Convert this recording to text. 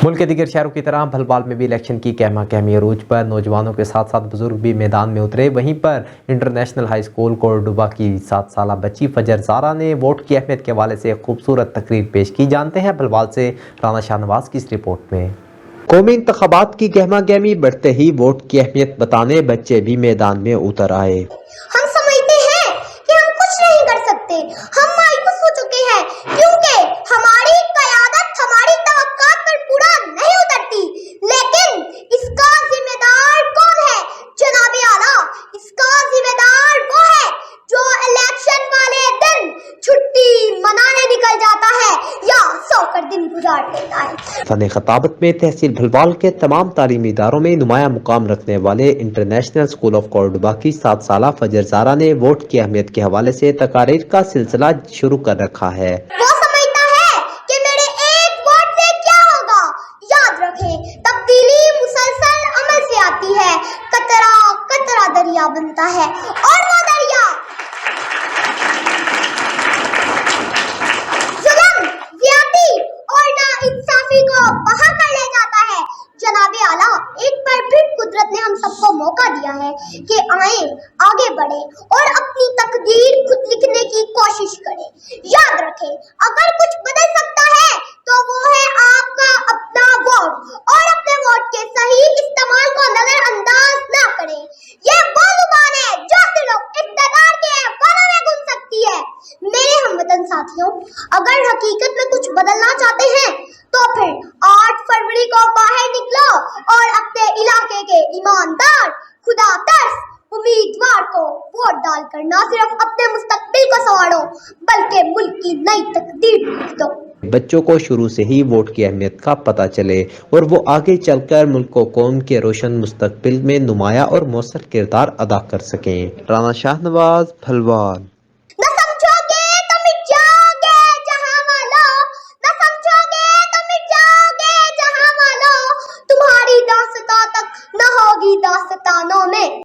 मुल्क के दीगर शहरों की तरह भलवाल में भी इलेक्शन की कहमा कहमी अरूज पर। नौजवानों के साथ साथ बुजुर्ग भी मैदान में उतरे। वहीं पर इंटरनेशनल हाई स्कूल कोर्डोबा की 7 साल बच्ची फजर ज़ारा ने वोट की अहमियत के हवाले से एक खूबसूरत तकरीर पेश की। जानते हैं भलवाल से राना शाहनवाज की इस रिपोर्ट में। कौमी इंतखाबात की गहमा गहमी बढ़ते ही वोट की अहमियत बताने बच्चे भी मैदान में उतर आए। हम समझते हैं कि हम कुछ नहीं कर सकते, हम मायूस हो चुके हैं क्योंकि हमारी क़यादत हमारी तवक्कुआत पर पूरा नहीं उतरती। लेकिन इसका जिम्मेदार कौन है? जनाब आला, इसका जिम्मेदार वो है जो इलेक्शन वाले दिन छुट्टी मनाने निकल जाता है या सोकर दिन गुजार देता है। फन खताबत में तहसील भलवाल के तमाम तालीमी इदारों में नुमाया मुकाम रखने वाले इंटरनेशनल स्कूल ऑफ कोर्डोबा की 7 साल फजर ज़ारा ने वोट की अहमियत के हवाले से तकारीर का सिलसिला शुरू कर रखा है। वो समझता है कि मेरे एक वोट से क्या होगा। याद रखें, तब्दीली मुसलसल अमल से आती है। कतरा कतरा दरिया बनता है और वो दरिया जुल्म, ज्यादती और नाइंसाफी को बहा कर ले जाता है। जनाबे आला, एक बार फिर कुदरत ने हम सबको मौका दिया है कि आए, आगे बढ़े और अपनी तकदीर खुद लिखने की कोशिश करें। याद रखें, अगर कुछ बदल सकता है तो वो है आपका अपना वोट, और अपने वोट के सही इस्तेमाल को नजरअंदाज ना करें। ये वो जुबान है जो सिर्फ इक़्तिदार के बालों में गूंज सकती है। मेरे हमवतन साथियों, अगर हकीकत में कुछ बदलना चाहते हैं तो फिर 8 फरवरी को बाहर निकलो और अपने इलाके के ईमानदार, खुदा तरस उम्मीदवार को वोट डालकर ना सिर्फ अपने मुस्तकबिल को संवारो बल्कि मुल्क की नई तकदीर लिख दो। बच्चों को शुरू से ही वोट की अहमियत का पता चले और वो आगे चलकर मुल्क को कौम के रोशन मुस्तकबिल में नुमाया और मौसर किरदार अदा कर सकें। राना शाहनवाज, भलवाल। तुम्हारी दास्तां तक न होगी दास्तानों में।